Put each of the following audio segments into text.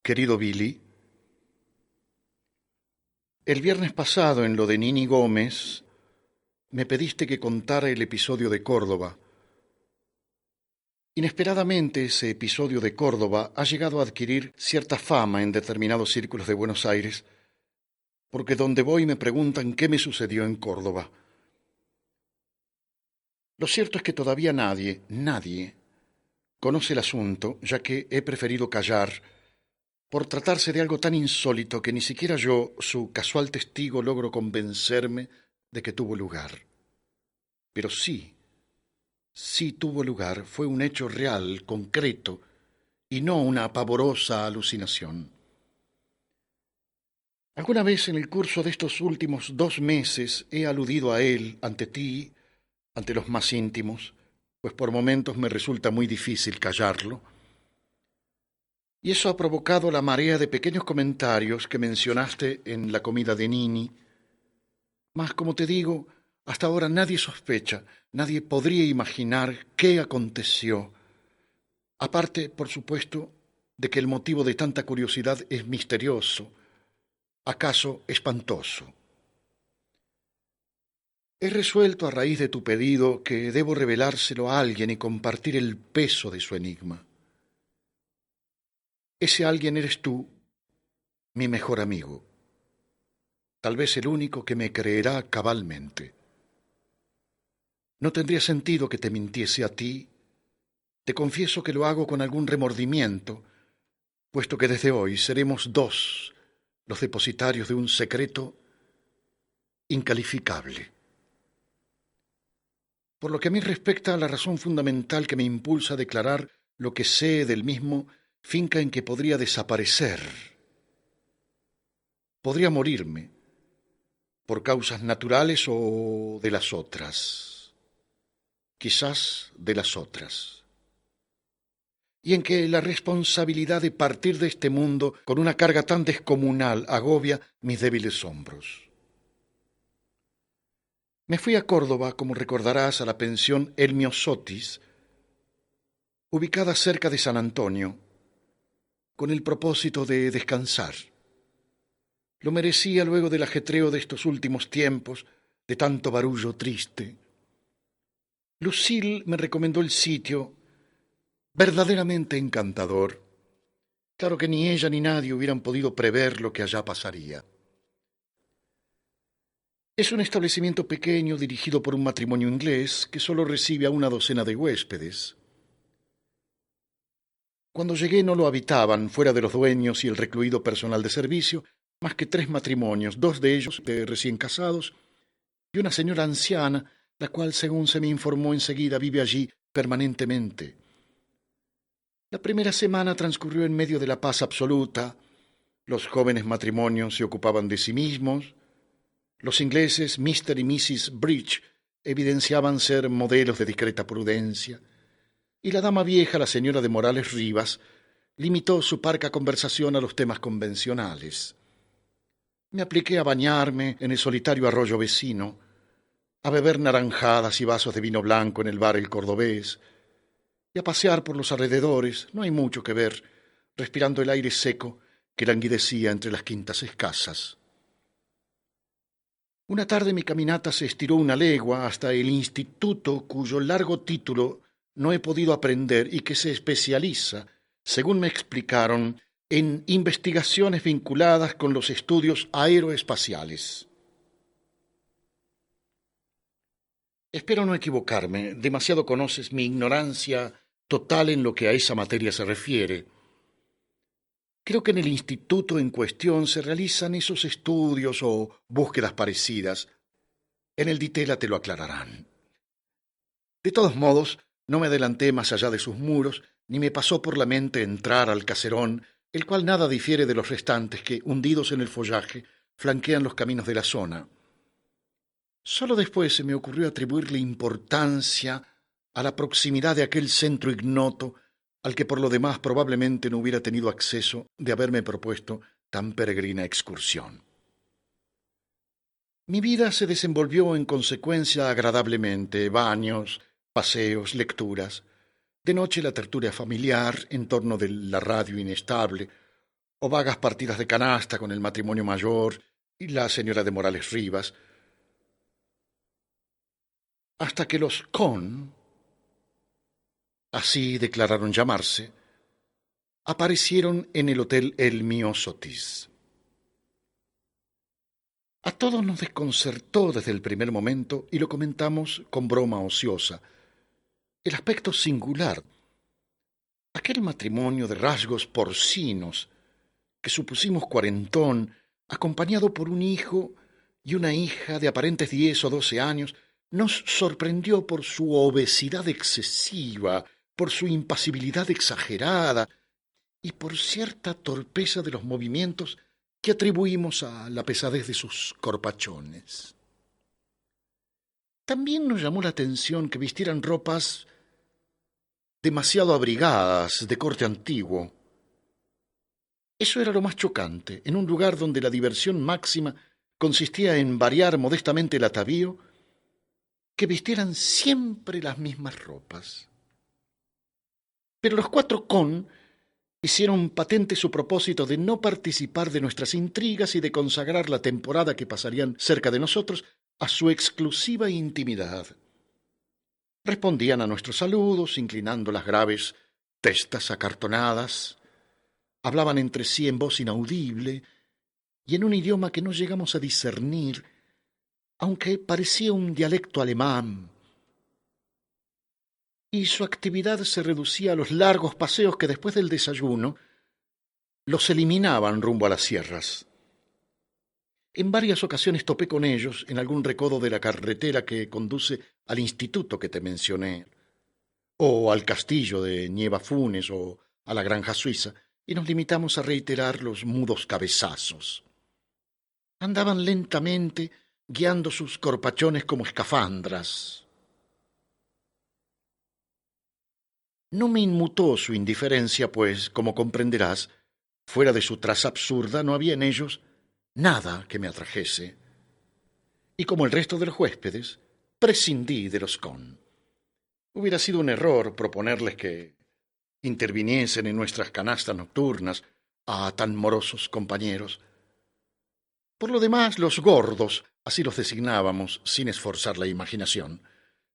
Querido Billy, el viernes pasado en lo de Nini Gómez me pediste que contara el episodio de Córdoba. Inesperadamente ese episodio de Córdoba ha llegado a adquirir cierta fama en determinados círculos de Buenos Aires, porque donde voy me preguntan qué me sucedió en Córdoba. Lo cierto es que todavía nadie conoce el asunto, ya que he preferido callar por tratarse de algo tan insólito que ni siquiera yo, su casual testigo, logro convencerme de que tuvo lugar. Pero sí tuvo lugar, fue un hecho real, concreto, y no una pavorosa alucinación. Alguna vez en el curso de estos últimos 2 meses he aludido a él ante ti, ante los más íntimos, pues por momentos me resulta muy difícil callarlo, y eso ha provocado la marea de pequeños comentarios que mencionaste en la comida de Nini. Mas, como te digo, hasta ahora nadie sospecha, nadie podría imaginar qué aconteció. Aparte, por supuesto, de que el motivo de tanta curiosidad es misterioso, acaso espantoso. He resuelto a raíz de tu pedido que debo revelárselo a alguien y compartir el peso de su enigma. Ese alguien eres tú, mi mejor amigo, tal vez el único que me creerá cabalmente. No tendría sentido que te mintiese a ti. Te confieso que lo hago con algún remordimiento, puesto que desde hoy seremos dos los depositarios de un secreto incalificable. Por lo que a mí respecta, la razón fundamental que me impulsa a declarar lo que sé del mismo finca en que podría desaparecer, podría morirme, por causas naturales o de las otras, quizás de las otras, y en que la responsabilidad de partir de este mundo con una carga tan descomunal agobia mis débiles hombros. Me fui a Córdoba, como recordarás, a la pensión El Miosotis, ubicada cerca de San Antonio, con el propósito de descansar. Lo merecía luego del ajetreo de estos últimos tiempos, de tanto barullo triste. Lucille me recomendó el sitio, verdaderamente encantador. Claro que ni ella ni nadie hubieran podido prever lo que allá pasaría. Es un establecimiento pequeño dirigido por un matrimonio inglés que solo recibe a una docena de huéspedes. Cuando llegué no lo habitaban, fuera de los dueños y el recluido personal de servicio, más que 3 matrimonios, 2 de ellos recién casados, y una señora anciana, la cual, según se me informó enseguida, vive allí permanentemente. La primera semana transcurrió en medio de la paz absoluta. Los jóvenes matrimonios se ocupaban de sí mismos. Los ingleses, Mr. y Mrs. Bridge, evidenciaban ser modelos de discreta prudencia, y la dama vieja, la señora de Morales Rivas, limitó su parca conversación a los temas convencionales. Me apliqué a bañarme en el solitario arroyo vecino, a beber naranjadas y vasos de vino blanco en el bar El Cordobés, y a pasear por los alrededores, no hay mucho que ver, respirando el aire seco que languidecía entre las quintas escasas. Una tarde mi caminata se estiró 1 legua hasta el instituto cuyo largo título no he podido aprender y que se especializa, según me explicaron, en investigaciones vinculadas con los estudios aeroespaciales. Espero no equivocarme, demasiado conoces mi ignorancia total en lo que a esa materia se refiere. Creo que en el instituto en cuestión se realizan esos estudios o búsquedas parecidas. En el Ditela te lo aclararán. De todos modos, no me adelanté más allá de sus muros, ni me pasó por la mente entrar al caserón, el cual nada difiere de los restantes que, hundidos en el follaje, flanquean los caminos de la zona. Solo después se me ocurrió atribuirle importancia a la proximidad de aquel centro ignoto al que por lo demás probablemente no hubiera tenido acceso de haberme propuesto tan peregrina excursión. Mi vida se desenvolvió en consecuencia agradablemente: baños, paseos, lecturas. De noche la tertulia familiar en torno de la radio inestable, o vagas partidas de canasta con el matrimonio mayor y la señora de Morales Rivas, hasta que los Con, así declararon llamarse, aparecieron en el hotel El Myosotis. A todos nos desconcertó desde el primer momento y lo comentamos con broma ociosa. El aspecto singular, aquel matrimonio de rasgos porcinos, que supusimos cuarentón, acompañado por un hijo y una hija de aparentes 10 o 12 años, nos sorprendió por su obesidad excesiva, por su impasibilidad exagerada y por cierta torpeza de los movimientos que atribuimos a la pesadez de sus corpachones. También nos llamó la atención que vistieran ropas demasiado abrigadas, de corte antiguo. Eso era lo más chocante, en un lugar donde la diversión máxima consistía en variar modestamente el atavío, que vistieran siempre las mismas ropas. Pero los cuatro Con hicieron patente su propósito de no participar de nuestras intrigas y de consagrar la temporada que pasarían cerca de nosotros a su exclusiva intimidad. Respondían a nuestros saludos, inclinando las graves testas acartonadas, hablaban entre sí en voz inaudible y en un idioma que no llegamos a discernir, aunque parecía un dialecto alemán, y su actividad se reducía a los largos paseos que después del desayuno los eliminaban rumbo a las sierras. En varias ocasiones topé con ellos en algún recodo de la carretera que conduce al instituto que te mencioné, o al castillo de Nievafunes o a la granja suiza, y nos limitamos a reiterar los mudos cabezazos. Andaban lentamente, guiando sus corpachones como escafandras. No me inmutó su indiferencia, pues, como comprenderás, fuera de su traza absurda no había en ellos nada que me atrajese. Y como el resto de los huéspedes, prescindí de los Con. Hubiera sido un error proponerles que interviniesen en nuestras canastas nocturnas a tan morosos compañeros. Por lo demás, los gordos, así los designábamos sin esforzar la imaginación,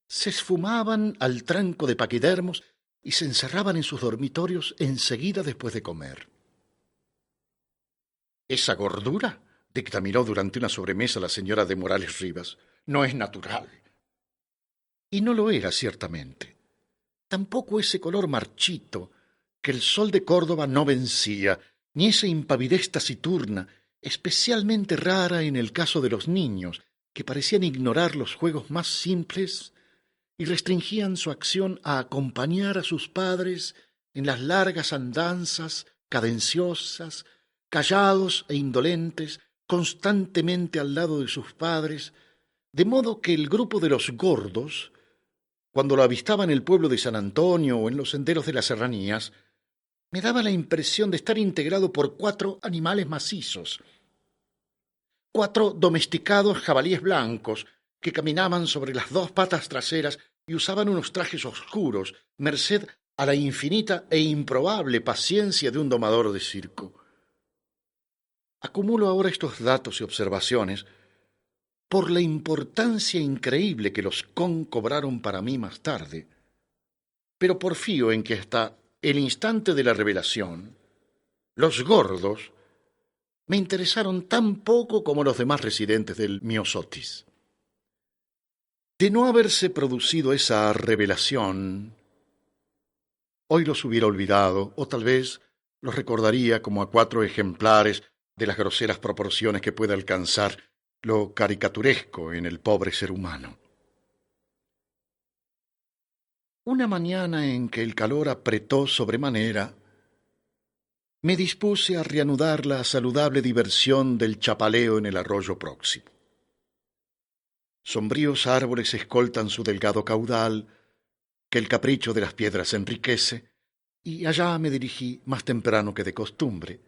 se esfumaban al tranco de paquidermos y se encerraban en sus dormitorios enseguida después de comer. «Esa gordura», dictaminó durante una sobremesa la señora de Morales Rivas, «no es natural». Y no lo era, ciertamente. Tampoco ese color marchito que el sol de Córdoba no vencía, ni esa impavidez taciturna, especialmente rara en el caso de los niños, que parecían ignorar los juegos más simples y restringían su acción a acompañar a sus padres en las largas andanzas cadenciosas, callados e indolentes, constantemente al lado de sus padres, de modo que el grupo de los gordos, cuando lo avistaba en el pueblo de San Antonio o en los senderos de las serranías, me daba la impresión de estar integrado por 4 animales macizos, 4 domesticados jabalíes blancos que caminaban sobre las 2 patas traseras y usaban unos trajes oscuros, merced a la infinita e improbable paciencia de un domador de circo. Acumulo ahora estos datos y observaciones por la importancia increíble que los Con cobraron para mí más tarde, pero porfío en que hasta el instante de la revelación, los gordos me interesaron tan poco como los demás residentes del Myosotis. De no haberse producido esa revelación, hoy los hubiera olvidado, o tal vez los recordaría como a 4 ejemplares de las groseras proporciones que puede alcanzar lo caricaturesco en el pobre ser humano. Una mañana en que el calor apretó sobremanera, me dispuse a reanudar la saludable diversión del chapaleo en el arroyo próximo. Sombríos árboles escoltan su delgado caudal, que el capricho de las piedras enriquece, y allá me dirigí más temprano que de costumbre.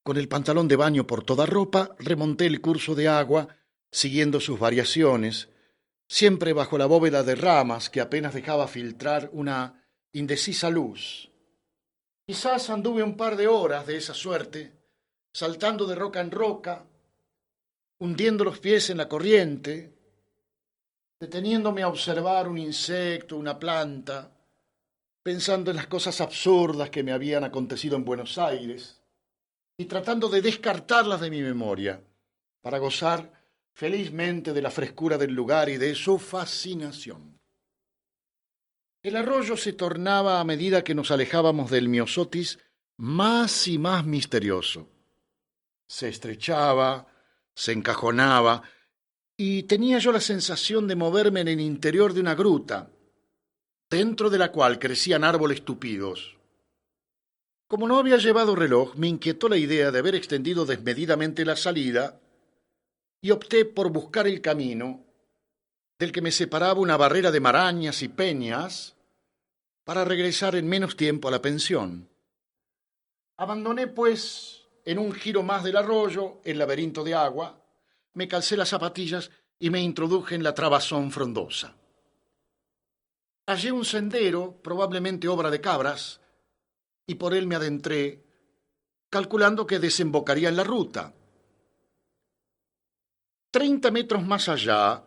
Con el pantalón de baño por toda ropa, remonté el curso de agua, siguiendo sus variaciones, siempre bajo la bóveda de ramas que apenas dejaba filtrar una indecisa luz, Quizás anduve un par de horas de esa suerte, saltando de roca en roca, hundiendo los pies en la corriente, deteniéndome a observar un insecto, una planta, pensando en las cosas absurdas que me habían acontecido en Buenos Aires y tratando de descartarlas de mi memoria para gozar felizmente de la frescura del lugar y de su fascinación. El arroyo se tornaba a medida que nos alejábamos del Miosotis más y más misterioso. Se estrechaba, se encajonaba, y tenía yo la sensación de moverme en el interior de una gruta, dentro de la cual crecían árboles tupidos. Como no había llevado reloj, me inquietó la idea de haber extendido desmedidamente la salida y opté por buscar el camino del que me separaba una barrera de marañas y peñas para regresar en menos tiempo a la pensión. Abandoné, pues, en un giro más del arroyo, el laberinto de agua, me calcé las zapatillas y me introduje en la trabazón frondosa. Hallé un sendero, probablemente obra de cabras, y por él me adentré, calculando que desembocaría en la ruta. 30 metros más allá,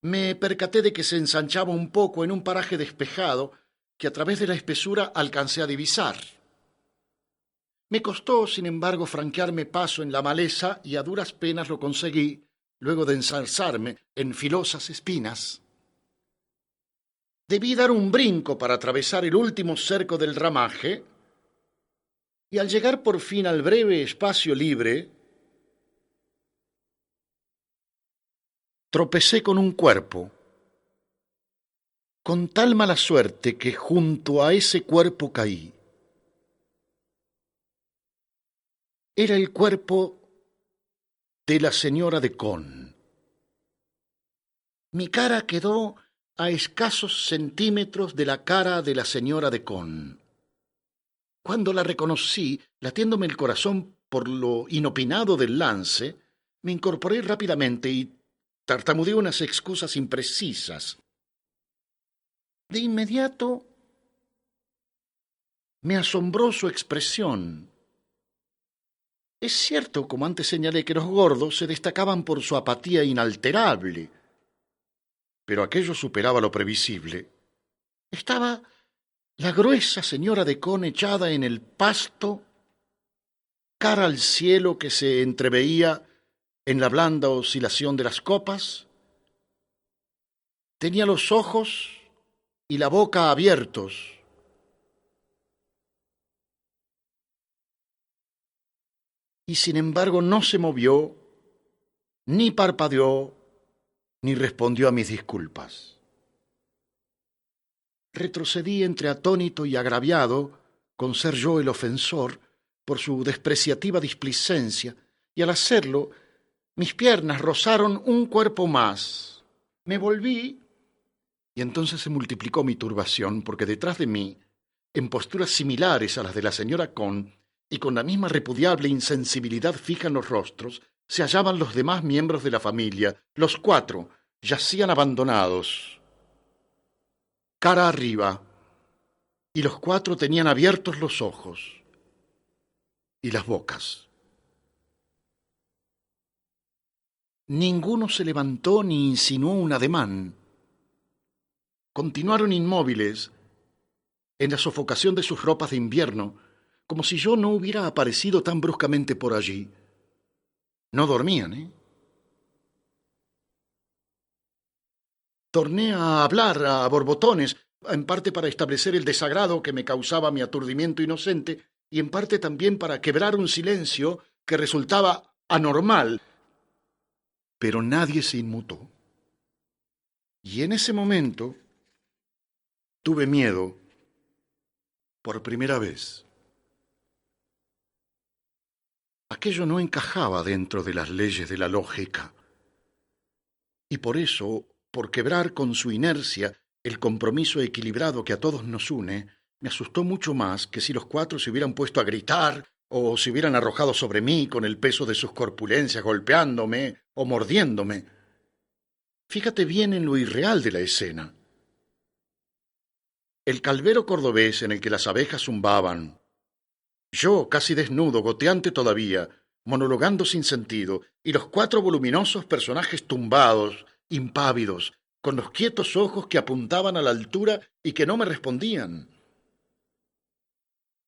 me percaté de que se ensanchaba un poco en un paraje despejado que a través de la espesura alcancé a divisar. Me costó, sin embargo, franquearme paso en la maleza y a duras penas lo conseguí, luego de ensalzarme en filosas espinas. Debí dar un brinco para atravesar el último cerco del ramaje, y al llegar por fin al breve espacio libre, tropecé con un cuerpo, con tal mala suerte que junto a ese cuerpo caí. Era el cuerpo de la señora de Con. Mi cara quedó a escasos centímetros de la cara de la señora de Con. Cuando la reconocí, latiéndome el corazón por lo inopinado del lance, me incorporé rápidamente y tartamudeé unas excusas imprecisas. De inmediato me asombró su expresión. Es cierto, como antes señalé, que los gordos se destacaban por su apatía inalterable, pero aquello superaba lo previsible. Estaba la gruesa señora de Con echada en el pasto, cara al cielo que se entreveía en la blanda oscilación de las copas. Tenía los ojos y la boca abiertos. Y sin embargo no se movió, ni parpadeó, ni respondió a mis disculpas. Retrocedí entre atónito y agraviado, con ser yo el ofensor, por su despreciativa displicencia, y al hacerlo, mis piernas rozaron un cuerpo más. Me volví, y entonces se multiplicó mi turbación, porque detrás de mí, en posturas similares a las de la señora Con, y con la misma repudiable insensibilidad fija en los rostros, se hallaban los demás miembros de la familia. Los 4 yacían abandonados, cara arriba, y los 4 tenían abiertos los ojos y las bocas. Ninguno se levantó ni insinuó un ademán. Continuaron inmóviles en la sofocación de sus ropas de invierno, como si yo no hubiera aparecido tan bruscamente por allí. No dormían, ¿eh? Torné a hablar a borbotones, en parte para establecer el desagrado que me causaba mi aturdimiento inocente, y en parte también para quebrar un silencio que resultaba anormal. Pero nadie se inmutó. Y en ese momento tuve miedo por primera vez. Aquello no encajaba dentro de las leyes de la lógica. Y por eso, por quebrar con su inercia el compromiso equilibrado que a todos nos une, me asustó mucho más que si los 4 se hubieran puesto a gritar o se hubieran arrojado sobre mí con el peso de sus corpulencias golpeándome o mordiéndome. Fíjate bien en lo irreal de la escena. el calvero cordobés en el que las abejas zumbaban, yo casi desnudo, goteante todavía, monologando sin sentido, y los cuatro voluminosos personajes tumbados, impávidos, con los quietos ojos que apuntaban a la altura y que no me respondían.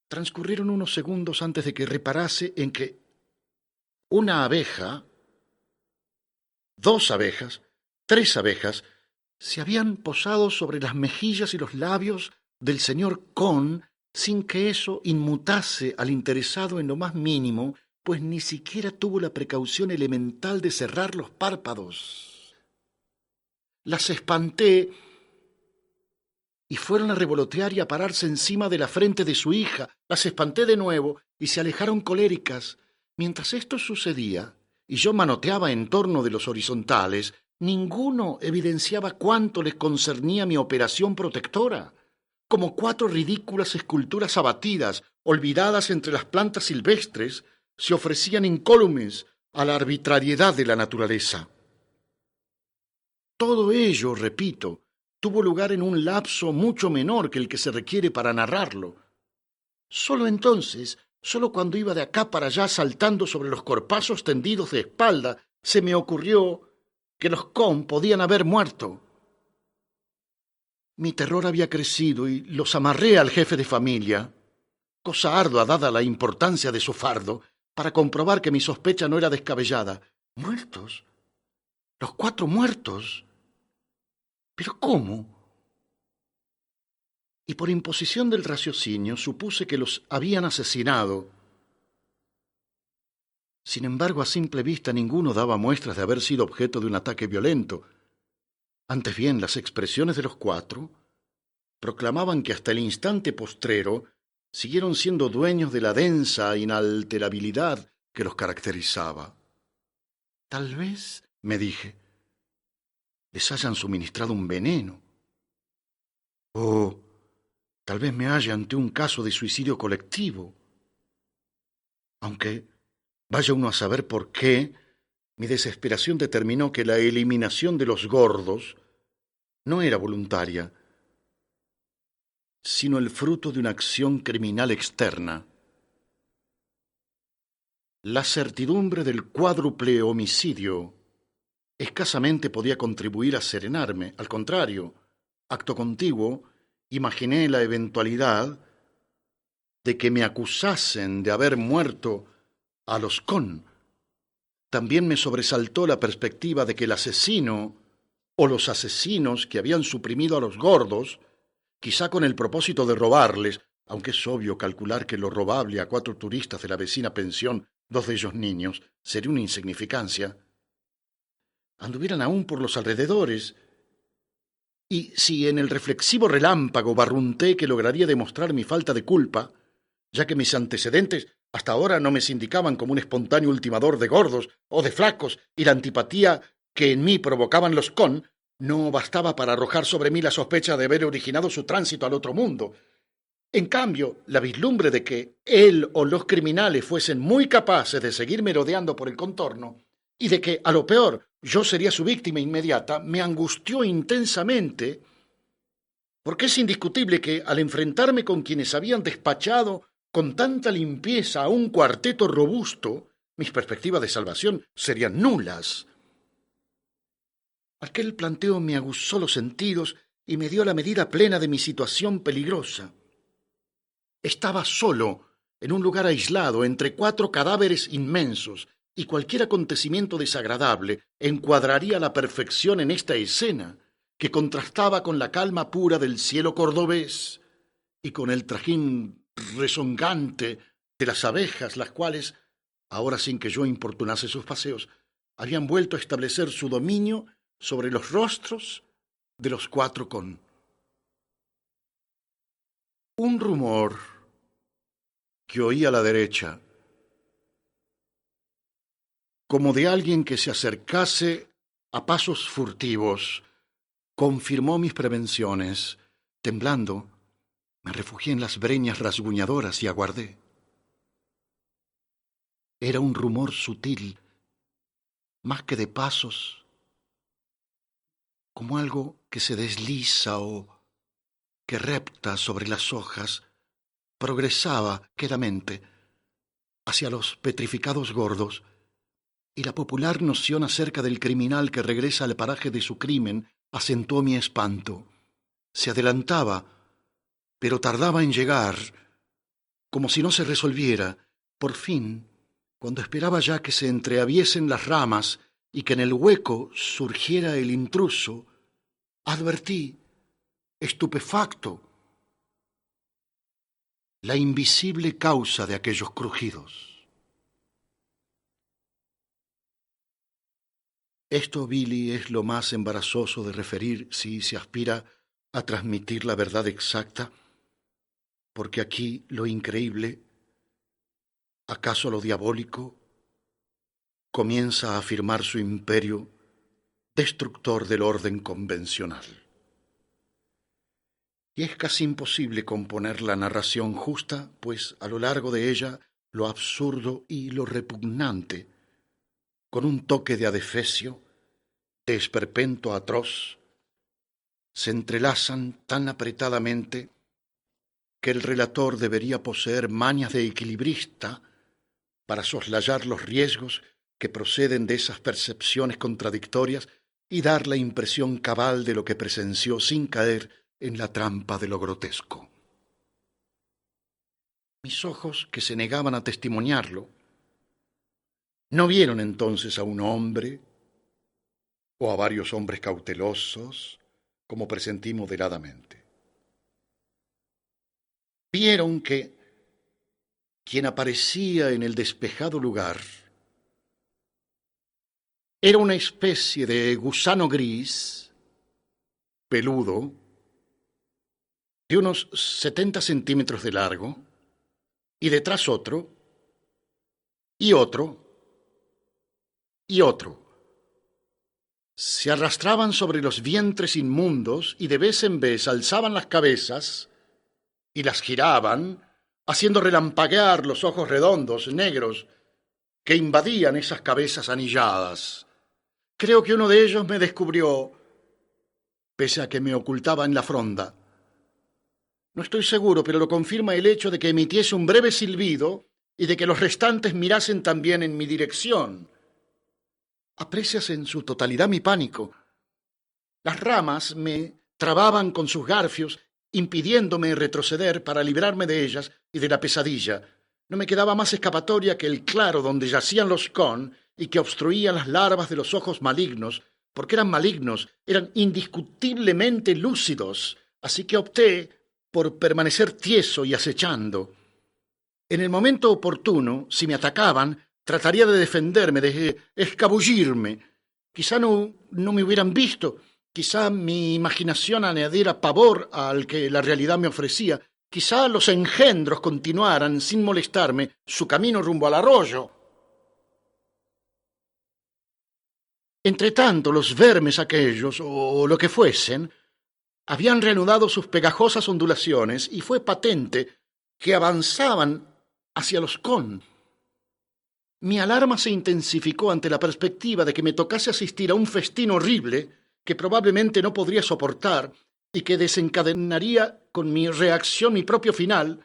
Transcurrieron unos segundos antes de que reparase en que una abeja, dos abejas, tres abejas, se habían posado sobre las mejillas y los labios del señor Con sin que eso inmutase al interesado en lo más mínimo, pues ni siquiera tuvo la precaución elemental de cerrar los párpados. Las espanté y fueron a revolotear y a pararse encima de la frente de su hija. Las espanté de nuevo y se alejaron coléricas. Mientras esto sucedía y yo manoteaba en torno de los horizontales, ninguno evidenciaba cuánto les concernía mi operación protectora, como cuatro ridículas esculturas abatidas, olvidadas entre las plantas silvestres, se ofrecían incólumes a la arbitrariedad de la naturaleza. Todo ello, repito, tuvo lugar en un lapso mucho menor que el que se requiere para narrarlo. Sólo entonces, sólo cuando iba de acá para allá saltando sobre los corpazos tendidos de espalda, se me ocurrió que los Con podían haber muerto. Mi terror había crecido y los amarré al jefe de familia, cosa ardua dada la importancia de su fardo, para comprobar que mi sospecha no era descabellada. ¿Muertos? ¿Los cuatro muertos? ¿Pero cómo? Y por imposición del raciocinio supuse que los habían asesinado. Sin embargo, a simple vista ninguno daba muestras de haber sido objeto de un ataque violento. Antes bien, las expresiones de los cuatro proclamaban que hasta el instante postrero siguieron siendo dueños de la densa inalterabilidad que los caracterizaba. Tal vez, me dije, les hayan suministrado un veneno. O tal vez me halle ante un caso de suicidio colectivo. Aunque vaya uno a saber por qué, mi desesperación determinó que la eliminación de los gordos no era voluntaria, sino el fruto de una acción criminal externa. La certidumbre del cuádruple homicidio escasamente podía contribuir a serenarme. Al contrario, acto contiguo, imaginé la eventualidad de que me acusasen de haber muerto a los Con. También me sobresaltó la perspectiva de que el asesino o los asesinos que habían suprimido a los gordos, quizá con el propósito de robarles, aunque es obvio calcular que lo robable a cuatro turistas de la vecina pensión, dos de ellos niños, sería una insignificancia, anduvieran aún por los alrededores. Y si en el reflexivo relámpago barrunté que lograría demostrar mi falta de culpa, ya que mis antecedentes hasta ahora no me sindicaban como un espontáneo ultimador de gordos o de flacos, y la antipatía que en mí provocaban los Con no bastaba para arrojar sobre mí la sospecha de haber originado su tránsito al otro mundo. En cambio, la vislumbre de que él o los criminales fuesen muy capaces de seguir merodeando por el contorno, y de que, a lo peor, yo sería su víctima inmediata, me angustió intensamente, porque es indiscutible que, al enfrentarme con quienes habían despachado con tanta limpieza a un cuarteto robusto, mis perspectivas de salvación serían nulas. Aquel planteo me aguzó los sentidos y me dio la medida plena de mi situación peligrosa. Estaba solo, en un lugar aislado, entre cuatro cadáveres inmensos, y cualquier acontecimiento desagradable encuadraría a la perfección en esta escena, que contrastaba con la calma pura del cielo cordobés y con el trajín rezongante de las abejas, las cuales, ahora sin que yo importunase sus paseos, habían vuelto a establecer su dominio sobre los rostros de los cuatro Con. Un rumor que oí a la derecha, como de alguien que se acercase a pasos furtivos, confirmó mis prevenciones. Temblando, me refugié en las breñas rasguñadoras y aguardé. Era un rumor sutil, más que de pasos, como algo que se desliza o que repta sobre las hojas progresaba quedamente hacia los petrificados gordos, y la popular noción acerca del criminal que regresa al paraje de su crimen acentuó mi espanto. Se adelantaba, pero tardaba en llegar, como si no se resolviera. Por fin, cuando esperaba ya que se entreabriesen las ramas y que en el hueco surgiera el intruso, advertí, estupefacto, la invisible causa de aquellos crujidos. Esto, Billy, es lo más embarazoso de referir si se aspira a transmitir la verdad exacta, porque aquí lo increíble, acaso lo diabólico, comienza a afirmar su imperio destructor del orden convencional. Y es casi imposible componer la narración justa, pues a lo largo de ella lo absurdo y lo repugnante, con un toque de adefesio, de esperpento atroz, se entrelazan tan apretadamente que el relator debería poseer mañas de equilibrista para soslayar los riesgos que proceden de esas percepciones contradictorias y dar la impresión cabal de lo que presenció sin caer en la trampa de lo grotesco. Mis ojos, que se negaban a testimoniarlo, no vieron entonces a un hombre o a varios hombres cautelosos, como presentí moderadamente. Vieron que quien aparecía en el despejado lugar era una especie de gusano gris, peludo, de unos 70 centímetros de largo, y detrás otro, y otro, y otro. Se arrastraban sobre los vientres inmundos y de vez en vez alzaban las cabezas y las giraban, haciendo relampaguear los ojos redondos, negros, que invadían esas cabezas anilladas. Creo que uno de ellos me descubrió, pese a que me ocultaba en la fronda. No estoy seguro, pero lo confirma el hecho de que emitiese un breve silbido y de que los restantes mirasen también en mi dirección. Aprecias en su totalidad mi pánico. Las ramas me trababan con sus garfios, impidiéndome retroceder para librarme de ellas y de la pesadilla. No me quedaba más escapatoria que el claro donde yacían los con y que obstruían las larvas de los ojos malignos, porque eran malignos, eran indiscutiblemente lúcidos, así que opté por permanecer tieso y acechando. En el momento oportuno, si me atacaban, trataría de defenderme, de escabullirme. Quizá no me hubieran visto, quizá mi imaginación añadiera pavor al que la realidad me ofrecía, quizá los engendros continuaran, sin molestarme, su camino rumbo al arroyo. Entretanto, los vermes aquellos, o lo que fuesen, habían reanudado sus pegajosas ondulaciones y fue patente que avanzaban hacia los con. Mi alarma se intensificó ante la perspectiva de que me tocase asistir a un festín horrible que probablemente no podría soportar y que desencadenaría con mi reacción mi propio final,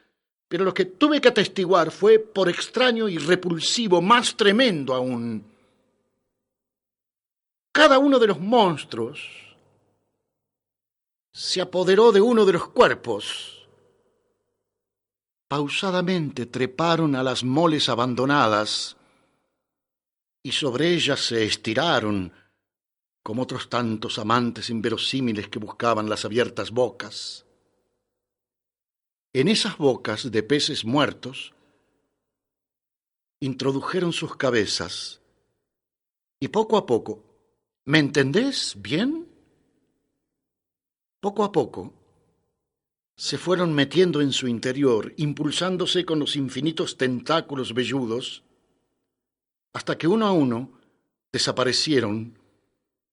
pero lo que tuve que atestiguar fue, por extraño y repulsivo, más tremendo aún. Cada uno de los monstruos se apoderó de uno de los cuerpos. Pausadamente treparon a las moles abandonadas y sobre ellas se estiraron como otros tantos amantes inverosímiles que buscaban las abiertas bocas. En esas bocas de peces muertos introdujeron sus cabezas y poco a poco, ¿me entendés bien? Poco a poco se fueron metiendo en su interior, impulsándose con los infinitos tentáculos velludos, hasta que uno a uno desaparecieron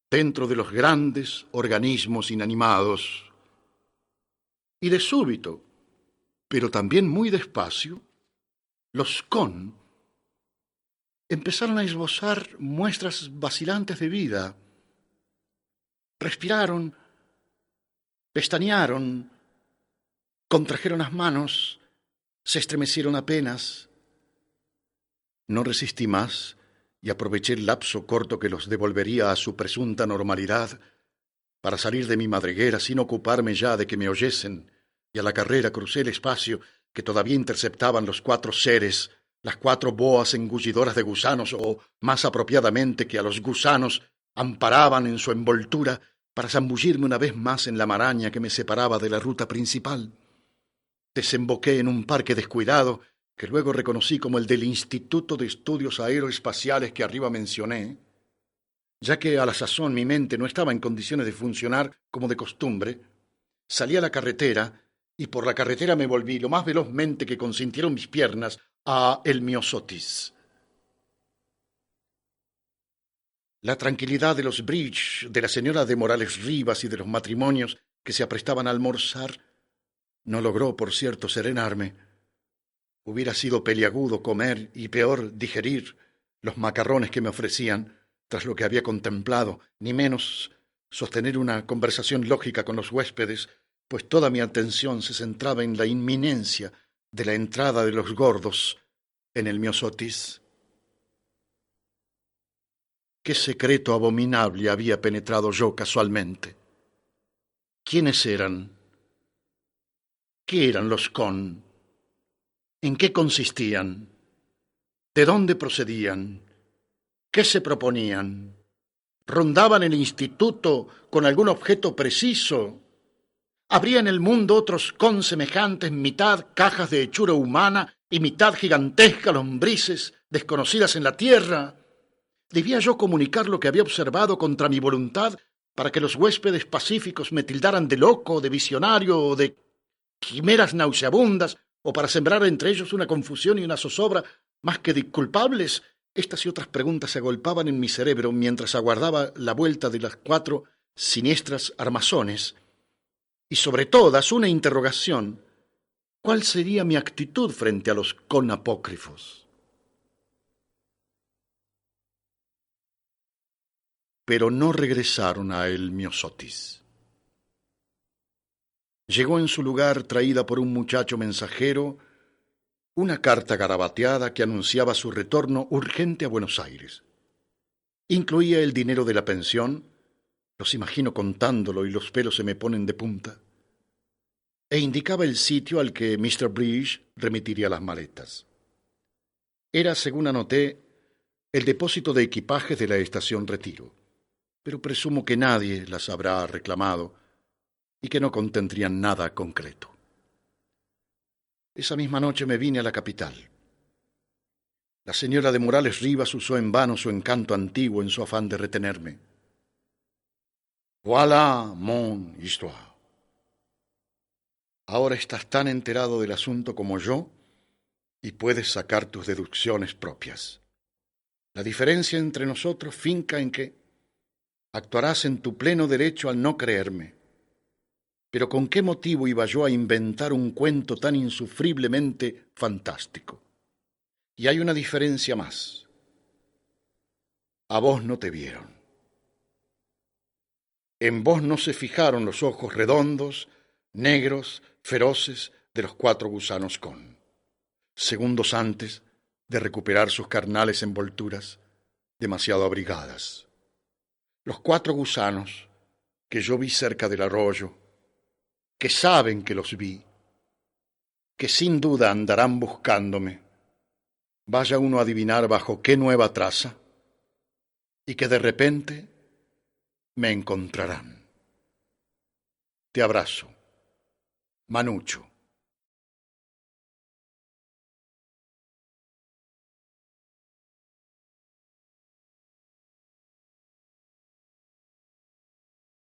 dentro de los grandes organismos inanimados. Y de súbito, pero también muy despacio, los con empezaron a esbozar muestras vacilantes de vida. Respiraron, pestañearon, contrajeron las manos, se estremecieron apenas. No resistí más y aproveché el lapso corto que los devolvería a su presunta normalidad para salir de mi madriguera sin ocuparme ya de que me oyesen, y a la carrera crucé el espacio que todavía interceptaban los 4 seres, las 4 boas engullidoras de gusanos, o más apropiadamente que a los gusanos amparaban en su envoltura para zambullirme una vez más en la maraña que me separaba de la ruta principal. Desemboqué en un parque descuidado, que luego reconocí como el del Instituto de Estudios Aeroespaciales que arriba mencioné, ya que a la sazón mi mente no estaba en condiciones de funcionar como de costumbre. Salí a la carretera y por la carretera me volví lo más velozmente que consintieron mis piernas a el Myosotis. La tranquilidad de los bridge, de la señora de Morales Rivas y de los matrimonios que se aprestaban a almorzar no logró, por cierto, serenarme. Hubiera sido peliagudo comer y peor digerir los macarrones que me ofrecían, tras lo que había contemplado, ni menos sostener una conversación lógica con los huéspedes, pues toda mi atención se centraba en la inminencia de la entrada de los gordos en el Myosotis. ¿Qué secreto abominable había penetrado yo casualmente? ¿Quiénes eran? ¿Qué eran los con? ¿En qué consistían? ¿De dónde procedían? ¿Qué se proponían? ¿Rondaban el instituto con algún objeto preciso? ¿Habría en el mundo otros con semejantes, mitad cajas de hechura humana y mitad gigantescas lombrices desconocidas en la tierra? ¿Debía yo comunicar lo que había observado contra mi voluntad para que los huéspedes pacíficos me tildaran de loco, de visionario o de quimeras nauseabundas, o para sembrar entre ellos una confusión y una zozobra más que disculpables? Estas y otras preguntas se agolpaban en mi cerebro mientras aguardaba la vuelta de las 4 siniestras armazones, y sobre todas una interrogación: ¿cuál sería mi actitud frente a los conapócrifos? Pero no regresaron a el Myosotis. Llegó en su lugar, traída por un muchacho mensajero, una carta garabateada que anunciaba su retorno urgente a Buenos Aires. Incluía el dinero de la pensión, los imagino contándolo y los pelos se me ponen de punta, e indicaba el sitio al que Mr. Bridge remitiría las maletas. Era, según anoté, el depósito de equipajes de la estación Retiro, pero presumo que nadie las habrá reclamado y que no contendrían nada concreto. Esa misma noche me vine a la capital. La señora de Morales Rivas usó en vano su encanto antiguo en su afán de retenerme. Voilà mon histoire. Ahora estás tan enterado del asunto como yo y puedes sacar tus deducciones propias. La diferencia entre nosotros finca en que actuarás en tu pleno derecho al no creerme. Pero ¿con qué motivo iba yo a inventar un cuento tan insufriblemente fantástico? Y hay una diferencia más. A vos no te vieron. En vos no se fijaron los ojos redondos, negros, feroces de los 4 gusanos con, segundos antes de recuperar sus carnales envolturas, demasiado abrigadas. Los 4 gusanos que yo vi cerca del arroyo, que saben que los vi, que sin duda andarán buscándome, vaya uno a adivinar bajo qué nueva traza, y que de repente me encontrarán. Te abrazo, Manucho.